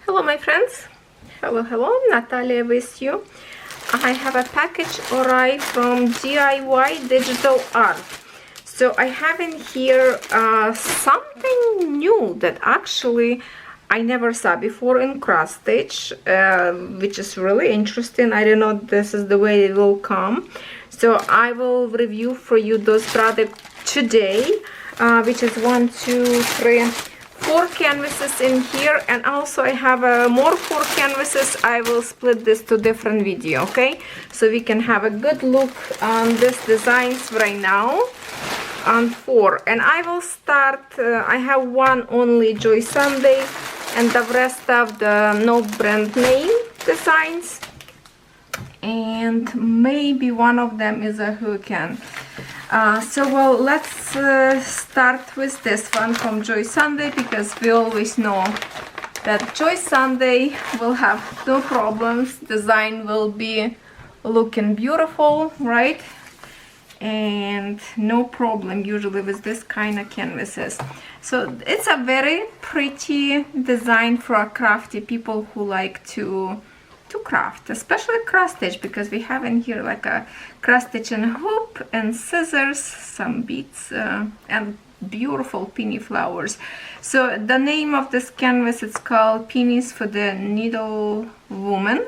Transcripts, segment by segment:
Hello my friends, hello, Natalia with you. I have a package arrived from DIY Digital Art. So I have in here something new that actually I never saw before in cross stitch, which is really interesting. I don't know this is the way it will come. So I will review for you those products today, which is 1, 2, 3, 4 canvases in here, and also I have more 4 canvases. I will split this to different video, okay, so we can have a good look on these designs right now on 4. And I will start, I have one only Joy Sunday and the rest of the no brand name designs, and maybe one of them is a hooligan. Well, let's start with this one from Joy Sunday, because we always know that Joy Sunday will have no problems. Design will be looking beautiful, right? And no problem usually with this kind of canvases. So it's a very pretty design for a crafty people who like to craft, especially cross stitch, because we have in here like a cross stitch and hoop and scissors, some beads, and beautiful peony flowers. So the name of this canvas, it's called Peonies for the Needle Woman.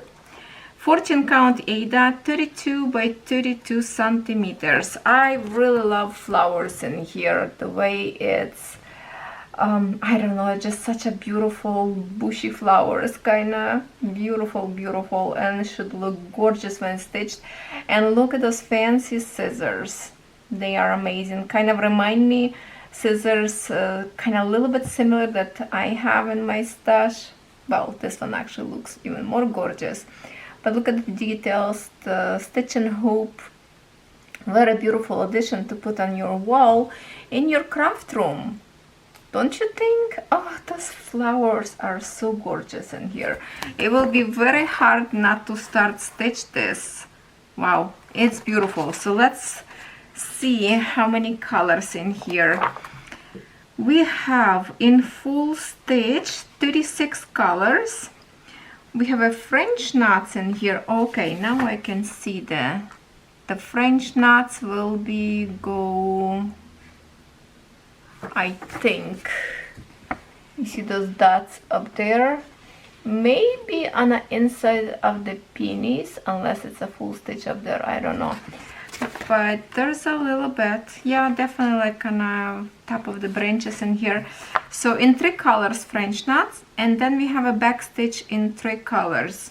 14 count ARTDOT, 32 by 32 centimeters. I really love flowers in here, the way it's I don't know, just such a beautiful bushy flowers, kind of beautiful, and should look gorgeous when stitched. And look at those fancy scissors, they are amazing. Kind of remind me scissors, kind of a little bit similar that I have in my stash. Well, this one actually looks even more gorgeous, but look at the details, the stitch and hoop. Very beautiful addition to put on your wall in your craft room. Don't you think? Oh, those flowers are so gorgeous in here. It will be very hard not to start stitch this. Wow, it's beautiful. So let's see how many colors in here. We have in full stitch 36 colors. We have a French knots in here. Okay, now I can see the French knots will be go, I think, you see those dots up there, maybe on the inside of the peonies, unless it's a full stitch up there, I don't know, but there's a little bit, yeah, definitely like on the top of the branches in here. So in 3 colors French knots, and then we have a back stitch in 3 colors.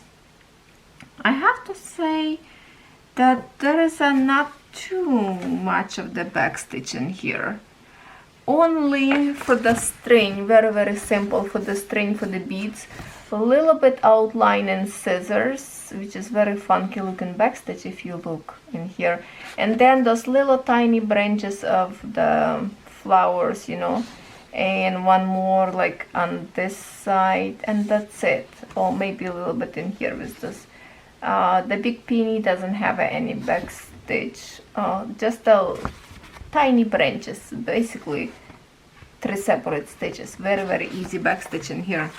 I have to say that there is not too much of the back stitch in here. Only for the string, very simple for the string, for the beads, a little bit outline and scissors, which is very funky looking backstitch if you look in here, and then those little tiny branches of the flowers, you know, and one more like on this side, and that's it. Or maybe a little bit in here with this. The big peony doesn't have any backstitch, just a tiny branches, basically 3 separate stitches. Very easy backstitch in here.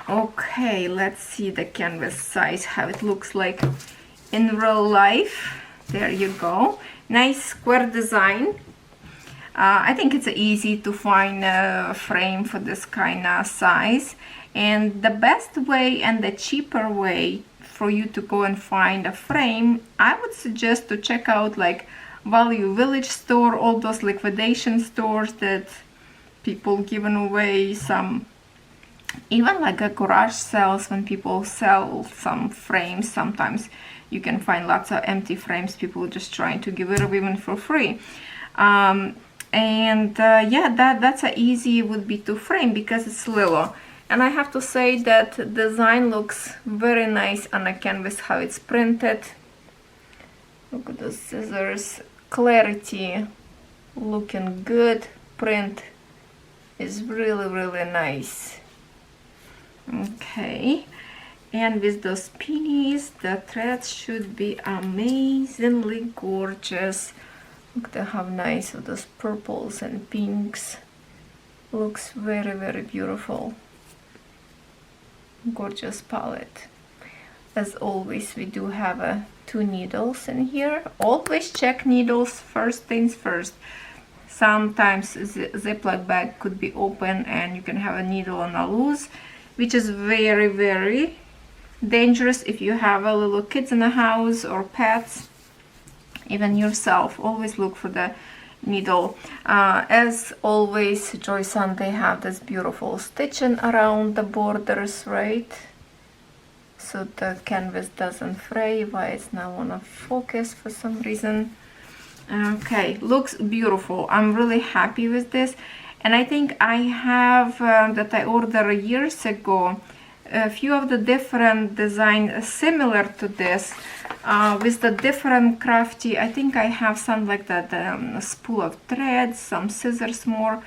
Okay, let's see the canvas size, how it looks like in real life. There you go, nice square design. I think it's easy to find a frame for this kind of size, and the best way and the cheaper way for you to go and find a frame, I would suggest to check out like Value Village store, all those liquidation stores that people giving away some, even like a garage sales, when people sell some frames, sometimes you can find lots of empty frames, people just trying to give it away even for free. Yeah, that's a easy would be to frame because it's little. And I have to say that design looks very nice on a canvas, how it's printed. Look at the scissors, clarity, looking good, print is really nice. Okay, and with those peonies, the threads should be amazingly gorgeous. Look at how nice with those purples and pinks. Looks very beautiful. gorgeous palette. As always, we do have 2 needles in here. Always check needles, first things first. Sometimes the Ziploc bag could be open and you can have a needle on a loose, which is very, very dangerous if you have a little kids in the house or pets, even yourself. Always look for the needle. As always, Joyce, they have this beautiful stitching around the borders, right? So the canvas doesn't fray. Why it's not wanna focus for some reason. Okay, looks beautiful. I'm really happy with this, and I think I have that I ordered years ago a few of the different designs similar to this with the different crafty. I think I have some like that, a spool of threads, some scissors, more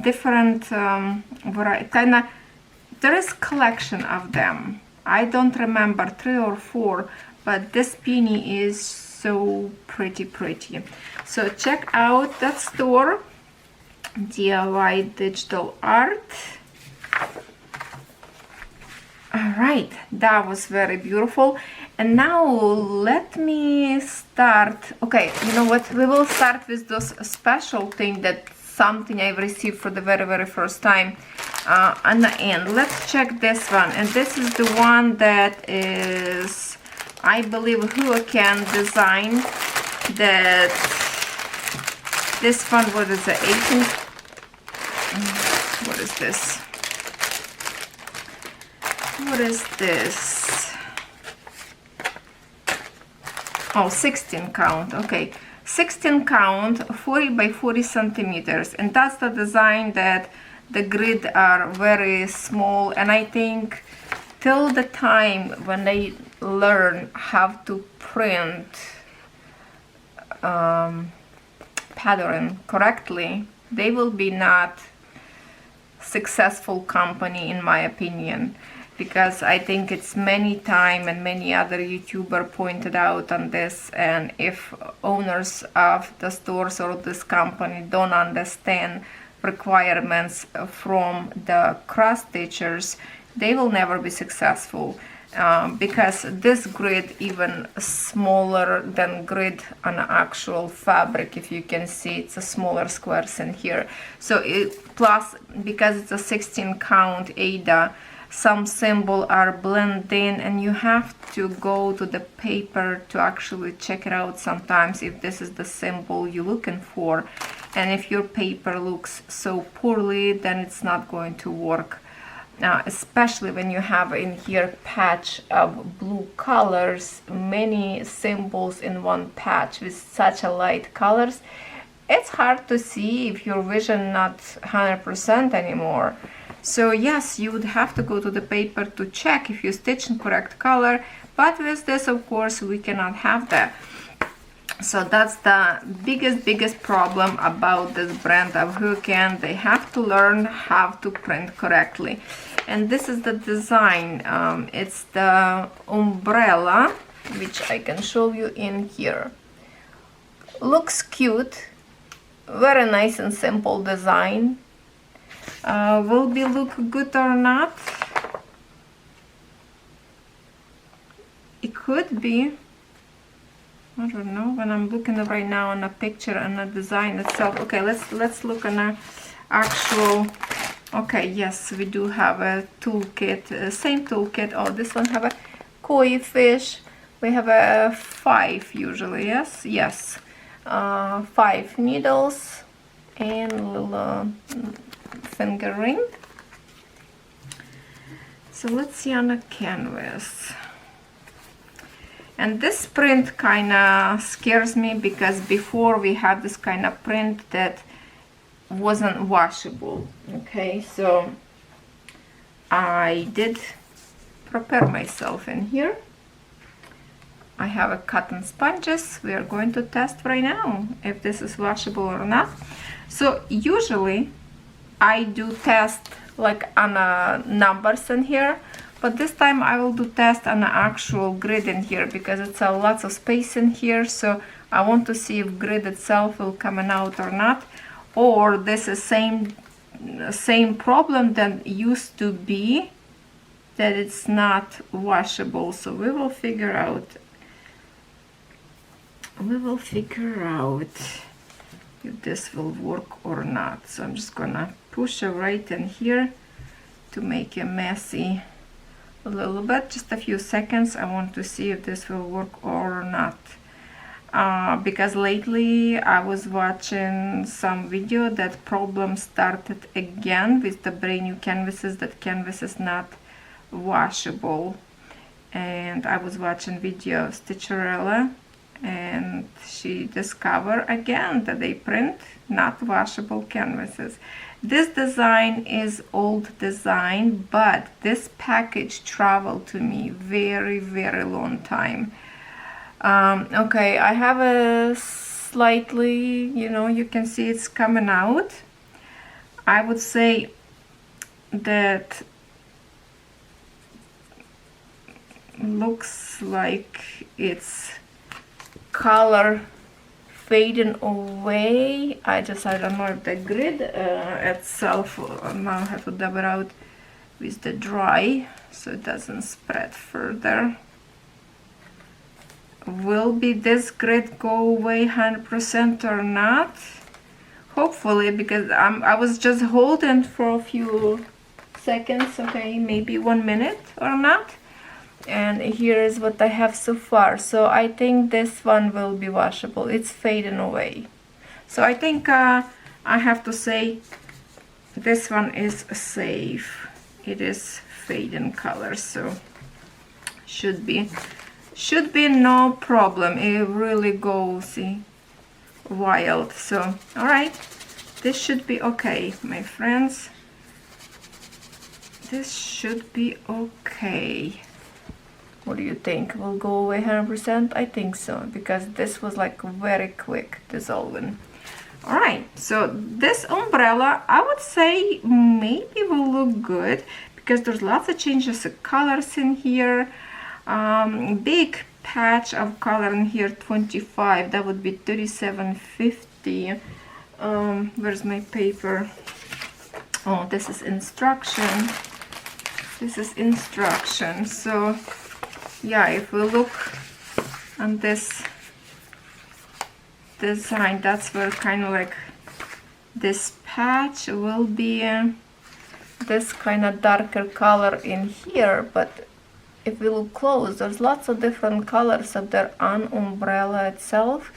different variety. Kinda, there is collection of them. I don't remember 3 or 4, but this peony is so pretty. So check out that store, DIY Digital Art. Alright, that was very beautiful. And now let me start. Okay, you know what, we will start with this special thing, that something I've received for the very first time on the end. Let's check this one, and this is the one that is, I believe, Hurricane design. That this one, what is the 18th? What is this? What is this? Oh, 16 count. Okay, 16 count, 40 by 40 centimeters, and that's the design that the grid are very small. And I think till the time when they learn how to print pattern correctly, they will be not successful company, in my opinion, because I think it's many time and many other YouTuber pointed out on this. And if owners of the stores or this company don't understand requirements from the cross stitchers, they will never be successful. Because this grid even smaller than grid on actual fabric. If you can see, it's a smaller squares in here. So plus, because it's a 16 count Ada, some symbol are blended in, and you have to go to the paper to actually check it out sometimes if this is the symbol you're looking for. And if your paper looks so poorly, then it's not going to work. Especially when you have in here patch of blue colors, many symbols in one patch with such a light colors, it's hard to see if your vision not 100% anymore. So yes, you would have to go to the paper to check if you stitch in correct color, but with this, of course, we cannot have that. So that's the biggest problem about this brand of Hurricane. They have to learn how to print correctly. And this is the design. It's the umbrella, which I can show you in here. Looks cute, very nice and simple design. Will be look good or not? It could be. I don't know, when I'm looking right now on a picture and the design itself. Okay, let's look on a actual. Okay, yes, we do have a toolkit, same toolkit. Oh, this one have a koi fish. We have a 5 usually. Yes, 5 needles and a little finger ring. So let's see on the canvas. And this print kind of scares me, because before we had this kind of print that wasn't washable. Okay, so I did prepare myself in here. I have a cotton sponges. We are going to test right now if this is washable or not. So usually I do test like on numbers in here, but this time I will do test on the actual grid in here, because it's a lots of space in here. So I want to see if grid itself will come out or not, or this is same problem that used to be that it's not washable. So we will figure out if this will work or not. So I'm just gonna push it right in here to make it messy a little bit, just a few seconds. I want to see if this will work or not. Because lately I was watching some video that problem started again with the brand new canvases, that canvas is not washable. And I was watching video of Stitcherella, and she discovered again that they print not washable canvases. This design is old design, but this package traveled to me very long time. Okay, I have a slightly, you can see it's coming out. I would say that looks like it's color fading away. I don't know if the grid itself, now I have to dab it out with the dry so it doesn't spread further. Will be this grid go away 100% or not? Hopefully, because I was just holding for a few seconds, okay, maybe 1 minute or not. And here is what I have so far. So I think this one will be washable. It's fading away. So I think I have to say this one is safe. It is fading color, so should be no problem. It really goes wild. So all right, this should be okay, my friends. This should be okay. What do you think? Will go away 100%? I think so, because this was like very quick dissolving. All right, so this umbrella, I would say maybe will look good because there's lots of changes of colors in here. Big patch of color in here, 25. That would be 37.50. Where's my paper? Oh, this is instruction. This is instruction. So yeah, if we look on this design, that's where kind of like this patch will be this kind of darker color in here. But if we look close, there's lots of different colors up there on umbrella itself,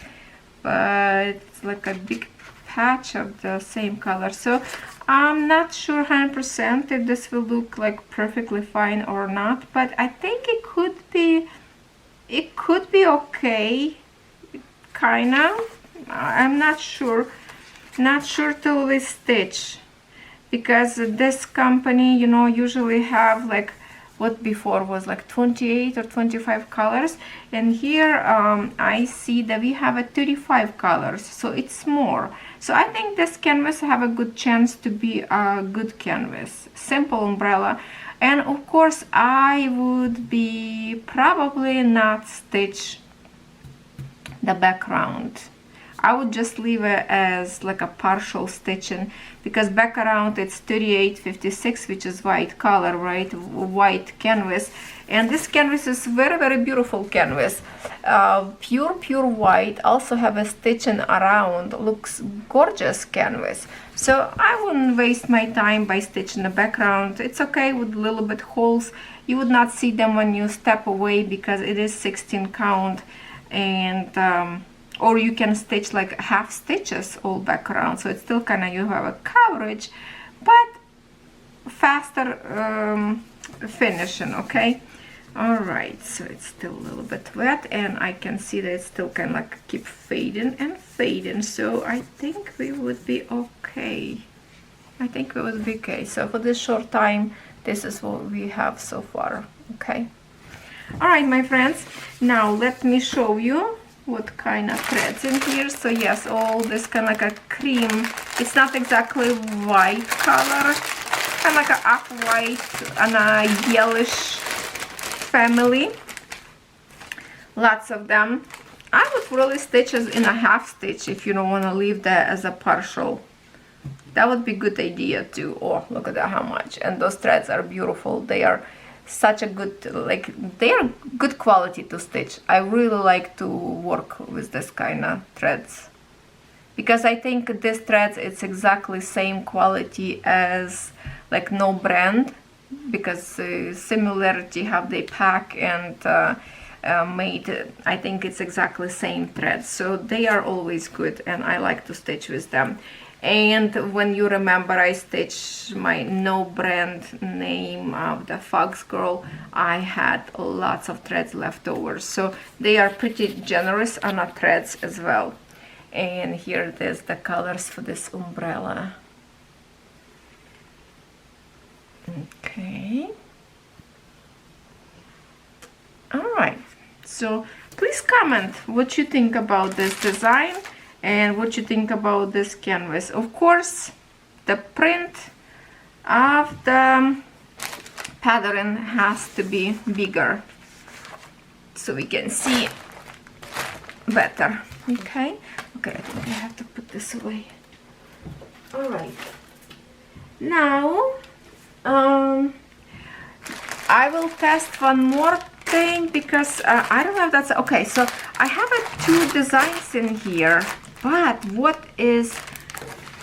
but it's like a big patch of the same color. So I'm not sure 100% if this will look like perfectly fine or not, but I think it could be okay, kind of. I'm not sure till we stitch, because this company, usually have like what before was like 28 or 25 colors, and here I see that we have a 35 colors, so it's more. So I think this canvas have a good chance to be a good canvas, simple umbrella. And of course I would be probably not stitch the background. I would just leave it as like a partial stitching, because background it's 38.56, which is white color, right? White canvas. And this canvas is very beautiful canvas, pure white. Also have a stitching around, looks gorgeous canvas. So I wouldn't waste my time by stitching the background. It's okay with a little bit holes. You would not see them when you step away, because it is 16 count, and or you can stitch like half stitches all background, so it's still kind of, you have a coverage, but faster finishing, okay? All right, so it's still a little bit wet, and I can see that it's still kind of like keep fading and fading, so I think we would be okay. I think we would be okay. So for this short time, this is what we have so far, okay? All right, my friends, now let me show you what kind of threads in here. So yes, all this kind of like a cream, it's not exactly white color, kind of like a off-white and a yellowish family, lots of them. I would really stitch as in a half stitch if you don't want to leave that as a partial. That would be a good idea too. Oh, look at that, how much. And those threads are beautiful. They are such a good, like, they're good quality to stitch. I really like to work with this kind of threads, because I think this threads, it's exactly same quality as like no brand, because similarity how they pack and made, I think it's exactly same threads, so they are always good and I like to stitch with them. And when you remember, I stitched my no brand name of the Fox Girl, I had lots of threads left over, so they are pretty generous on the threads as well. And here there's the colors for this umbrella. Okay. All right, so please comment what you think about this design and what you think about this canvas. Of course, the print of the pattern has to be bigger so we can see better. Okay, I think I have to put this away. All right, now I will test one more thing, because I don't know if that's okay. So I have two designs in here, but what is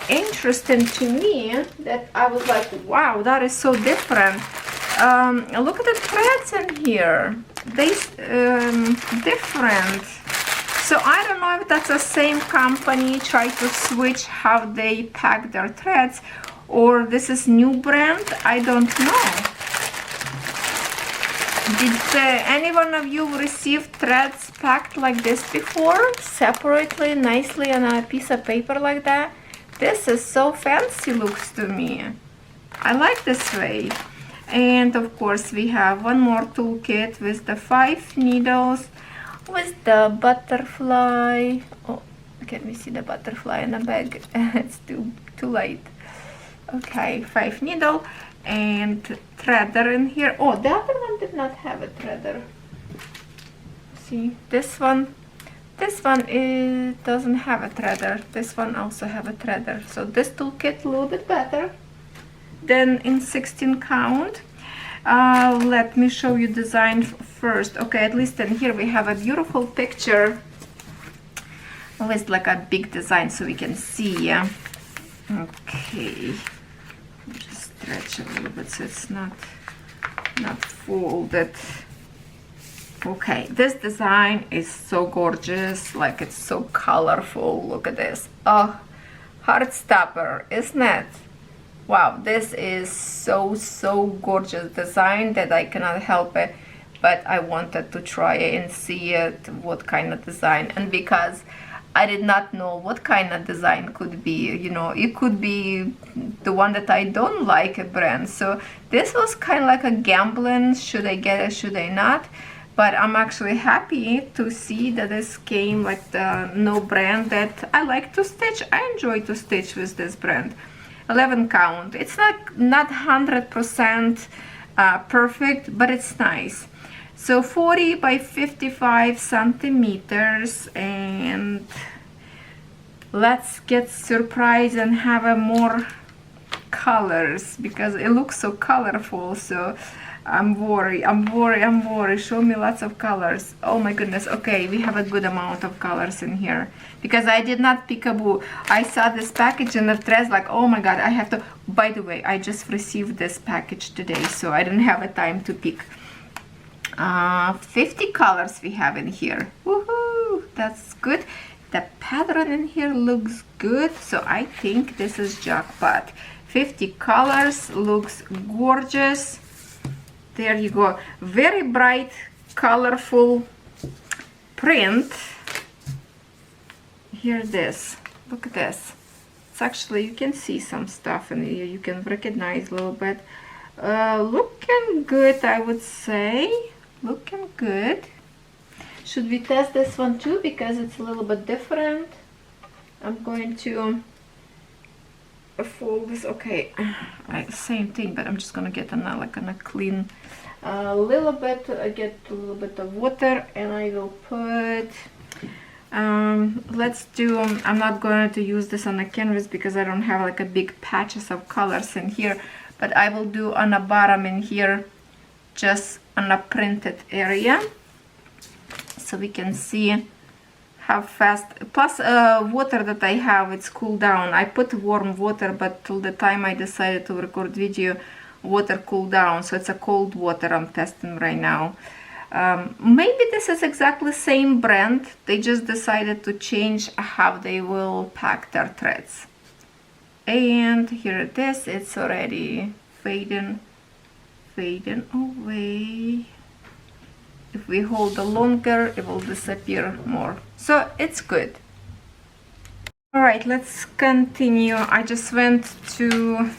interesting to me that I was like, wow, that is so different. Look at the threads in here, they different. So I don't know if that's the same company try to switch how they pack their threads, or this is new brand. I don't know. Did any one of you receive threads packed like this before, separately, nicely on a piece of paper like that? This is so fancy, looks to me. I like this way. And of course we have one more toolkit with the 5 needles, with the butterfly. Oh, can we see the butterfly in the bag? It's too light. Okay, 5 needle and threader in here. Oh, the other one did not have a threader. See, this one doesn't have a threader. This one also have a threader. So this toolkit a little bit better than in 16 count. Let me show you design first. Okay, at least in here we have a beautiful picture with like a big design so we can see. Yeah. Okay, just stretch a little bit so it's not folded. Okay, this design is so gorgeous, like it's so colorful. Look at this. Oh, heartstopper, isn't it? Wow, this is so gorgeous design that I cannot help it, but I wanted to try it and see it, what kind of design. And because I did not know what kind of design could be, you know, it could be the one that I don't like a brand. So this was kind of like a gambling, should I get it, should I not? But I'm actually happy to see that this came like the no brand that I like to stitch. I enjoy to stitch with this brand. 11 count. It's not 100% perfect, but it's nice. So 40 by 55 centimeters, and let's get surprised and have a more colors, because it looks so colorful. So I'm worried. Show me lots of colors. Oh my goodness. Okay, we have a good amount of colors in here, because I did not pick a boo. I saw this package in the threads like, oh my god, I have to. By the way, I just received this package today, so I didn't have a time to pick. 50 colors we have in here. Woohoo! That's good. The pattern in here looks good, so I think this is jackpot. 50 colors, looks gorgeous. There you go. Very bright, colorful print. Here it is. Look at this. It's actually, you can see some stuff in here. You can recognize a little bit. Looking good, I would say. Looking good. Should we test this one too, because it's a little bit different? I'm going to fold this. Okay, same thing, but I'm just gonna get a clean little bit. I get a little bit of water, and I will put. Let's do. I'm not going to use this on the canvas because I don't have like a big patches of colors in here, but I will do on the bottom in here just on a printed area, so we can see how fast. Plus water that I have, it's cooled down. I put warm water, but till the time I decided to record video, water cooled down, so it's a cold water I'm testing right now. Maybe this is exactly the same brand, they just decided to change how they will pack their threads. And here it is, it's already fading away. If we hold it longer, it will disappear more, so it's good. All right, let's continue. I just went to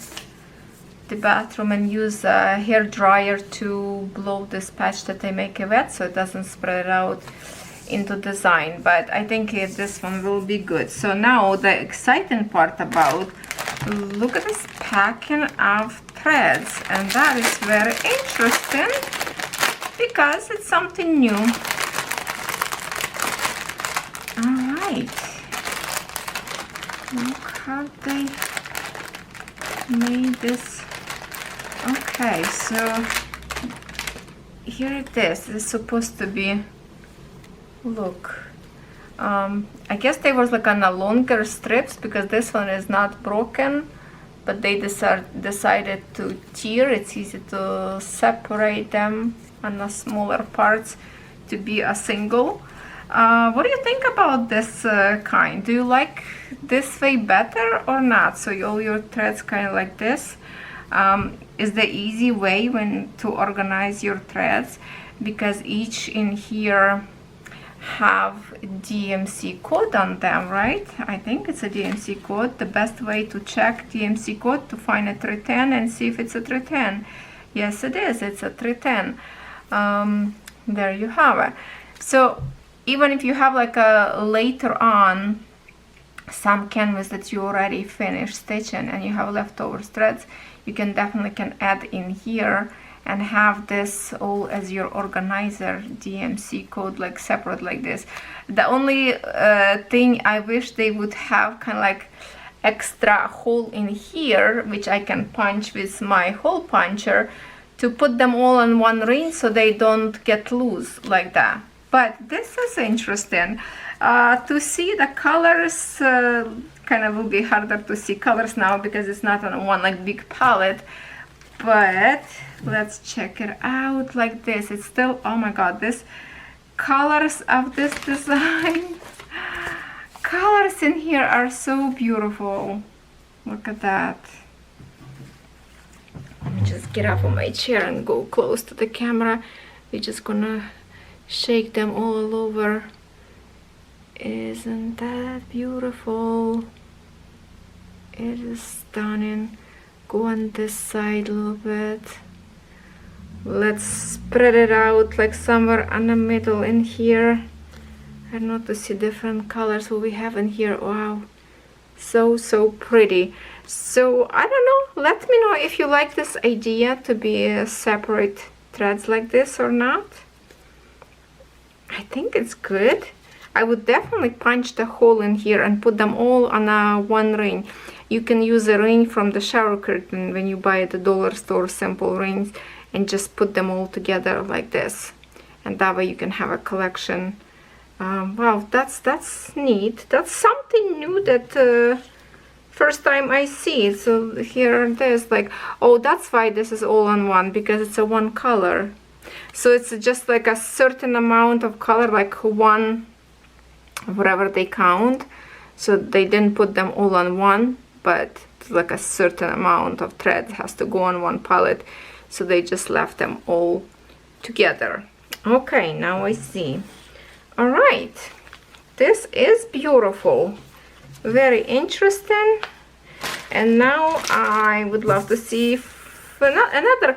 the bathroom and use a hair dryer to blow this patch that I make wet so it doesn't spread out into design, but I think this one will be good. So now the exciting part about, look at this packing of threads, and that is very interesting because it's something new. All right, look how they made this. Okay, so here it is. It's supposed to be, look, I guess they was like on a longer strips because this one is not broken, but they decided to tear. It's easy to separate them on the smaller parts to be a single. What do you think about this kind? Do you like this way better or not? So all your threads kind of like this. Is the easy way to organize your threads, because each in here have DMC code on them, right? I think it's a DMC code. The best way to check DMC code to find a 310 and see if it's a 310. Yes, it is. It's a 310. There you have it. So even if you have like a later on some canvas that you already finished stitching and you have leftover threads, you can definitely add in here and have this all as your organizer DMC code, like separate like this. The only thing I wish they would have kind of like extra hole in here, which I can punch with my hole puncher to put them all on one ring so they don't get loose like that. But this is interesting. To see the colors, kind of will be harder to see colors now because it's not on one like big palette, but let's check it out like this. It's still, oh my god, this colors of this design, colors in here are so beautiful. Look at that. Let me just get up on my chair and go close to the camera. We're just gonna shake them all over. Isn't that beautiful? It is stunning. Go on this side a little bit. Let's spread it out like somewhere in the middle in here. I don't know, to see different colors what we have in here. Wow, so pretty. So I don't know, let me know if you like this idea to be separate threads like this or not. I think it's good. I would definitely punch the hole in here and put them all on one ring. You can use a ring from the shower curtain when you buy at the dollar store, simple rings, and just put them all together like this. And that way you can have a collection. Wow, that's neat. That's something new that first time I see. So here it is, like, oh, that's why this is all on one, because it's a one color. So it's just like a certain amount of color, like one, whatever they count. So they didn't put them all on one, but like a certain amount of thread has to go on one palette. So they just left them all together. Okay, now I see. All right, this is beautiful, very interesting. And now I would love to see another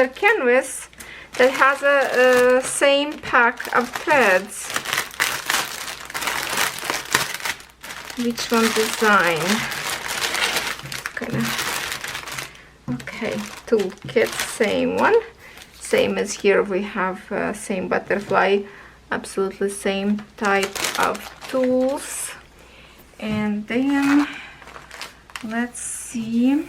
canvas that has a same pack of threads. Which one design? Okay, toolkit, same one, same as here. We have same butterfly, absolutely same type of tools. And then let's see.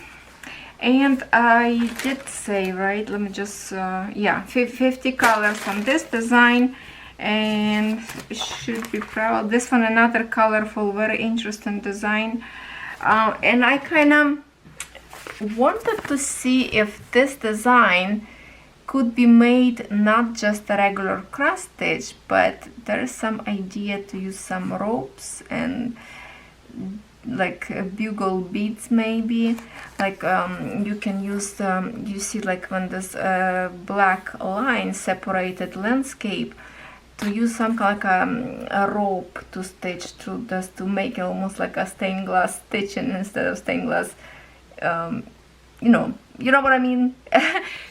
And I did say, right, let me just yeah, 50 colors on this design, and it should be proud. This one, another colorful, very interesting design. And I kind of wanted to see if this design could be made not just a regular cross stitch, but there is some idea to use some ropes and like bugle beads, maybe like you can use you see, like when this black line separated landscape, to use some kind of a rope to stitch to, just to make it almost like a stained glass stitching instead of stained glass, you know what I mean.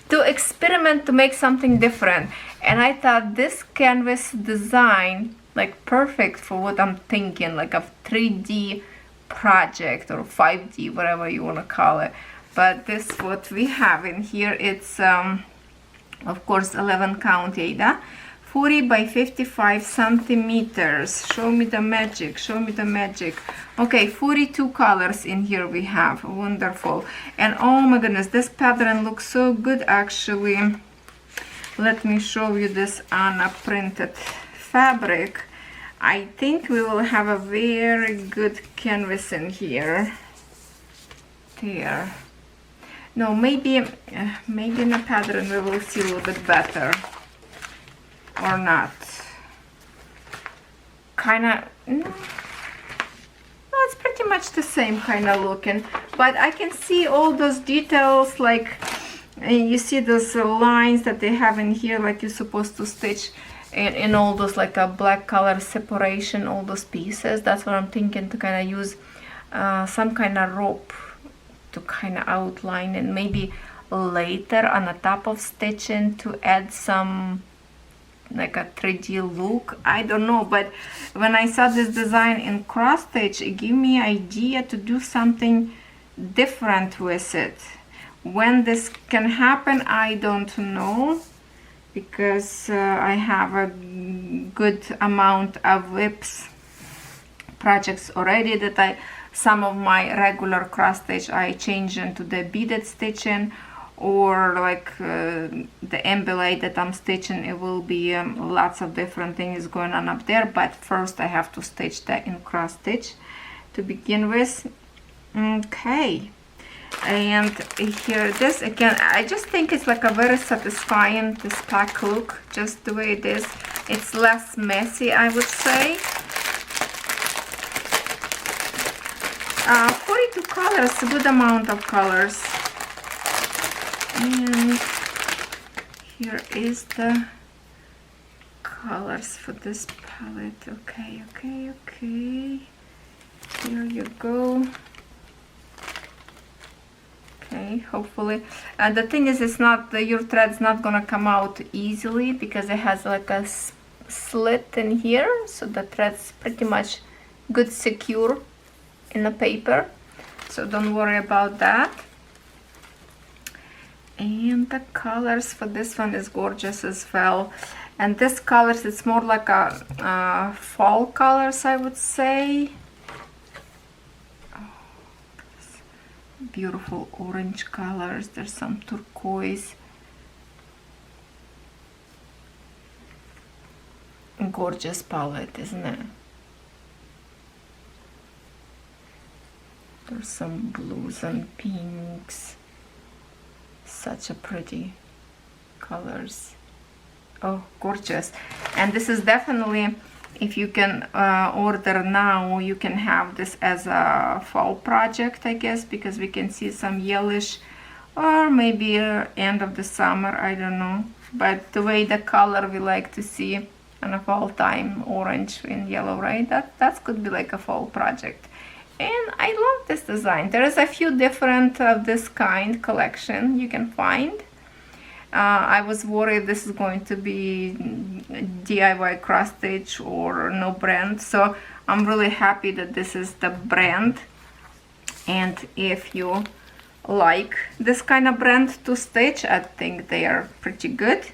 To experiment, to make something different. And I thought this canvas design like perfect for what I'm thinking, like a 3D project or 5D, whatever you want to call it. But this what we have in here, it's of course 11 count Ada, 40 by 55 centimeters. Show me the magic, show me the magic. Okay, 42 colors in here we have. Wonderful. And oh my goodness, this pattern looks so good actually. Let me show you this on a printed fabric. I think we will have a very good canvas in here. There. No, maybe in the pattern we will see a little bit better. Or not. Kinda, no, it's pretty much the same kind of looking, but I can see all those details, like you see those lines that they have in here, like you're supposed to stitch in all those, like a black color separation, all those pieces. That's what I'm thinking, to kind of use some kind of rope to kind of outline, and maybe later on the top of stitching to add some like a 3D look. I don't know, but when I saw this design in cross stitch, it gave me idea to do something different with it. When this can happen, I don't know, because I have a good amount of whips projects already that some of my regular cross stitch I change into the beaded stitching, or like the embellay that I'm stitching, it will be lots of different things going on up there. But first I have to stitch that in cross stitch to begin with. Okay, and here this again, I just think it's like a very satisfying, this pack look, just the way it is. It's less messy, I would say. 42 colors, a good amount of colors. And here is the colors for this palette. Okay, here you go. Okay, hopefully, and the thing is, it's not, your thread's not gonna come out easily, because it has like a slit in here, so the thread's pretty much good secure in the paper, so don't worry about that. And the colors for this one is gorgeous as well. And this colors, it's more like a fall colors, I would say. Oh, beautiful orange colors. There's some turquoise. Gorgeous palette, isn't it? There's some blues and pinks. Such a pretty colors. Oh, gorgeous. And this is definitely, if you can order now, you can have this as a fall project, I guess, because we can see some yellowish, or maybe end of the summer, I don't know. But the way the color we like to see on a fall time, orange and yellow, right? That could be like a fall project. And I love this design. There is a few different of this kind collection you can find. I was worried this is going to be DIY cross stitch or no brand, so I'm really happy that this is the brand. And if you like this kind of brand to stitch, I think they are pretty good.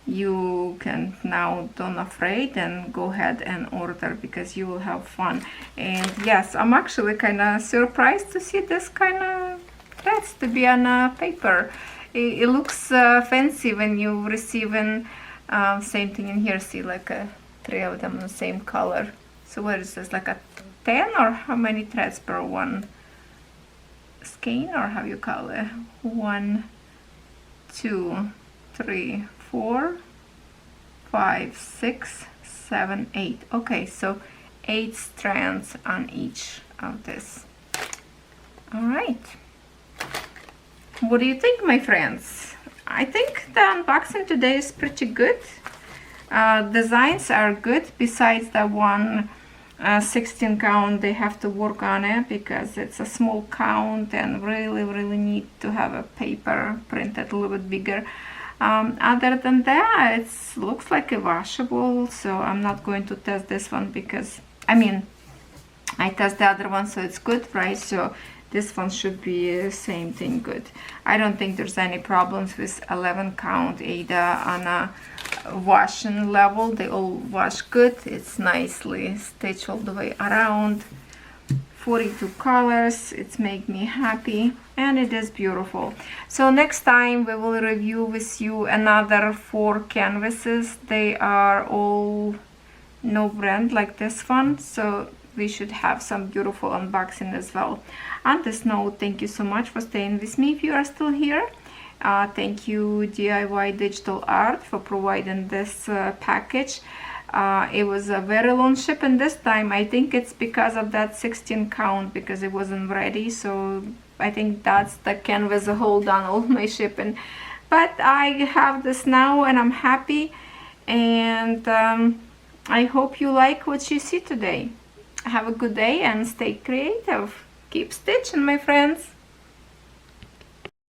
You can now, don't afraid, and go ahead and order, because you will have fun. And yes, I'm actually kind of surprised to see this kind of threads to be on paper. It looks fancy when you receive in same thing in here. See, like 3 of them in the same color. So what is this, like a 10 or how many threads per one skein, or how you call it? 1, 2, 3, 4, 5, 6, 7, 8. Okay, so 8 strands on each of this. All right. What do you think, my friends? I think the unboxing today is pretty good. Designs are good, besides the one 16 count. They have to work on it because it's a small count and really need to have a paper printed a little bit bigger. Other than that, it looks like a washable, so I'm not going to test this one because, I mean, I test the other one, so it's good, right? So this one should be the same thing, good. I don't think there's any problems with 11 count Ada on a washing level. They all wash good. It's nicely stitched all the way around. 42 colors. It's make me happy, and it is beautiful. So next time we will review with you another 4 canvases. They are all no brand like this one, so we should have some beautiful unboxing as well. On this note, thank you so much for staying with me if you are still here. Thank you DIY Digital Art for providing this package. It was a very long shipping this time. I think it's because of that 16 count, because it wasn't ready. So I think that's the canvas hold on all my shipping. But I have this now and I'm happy. And I hope you like what you see today. Have a good day and stay creative. Keep stitching, my friends.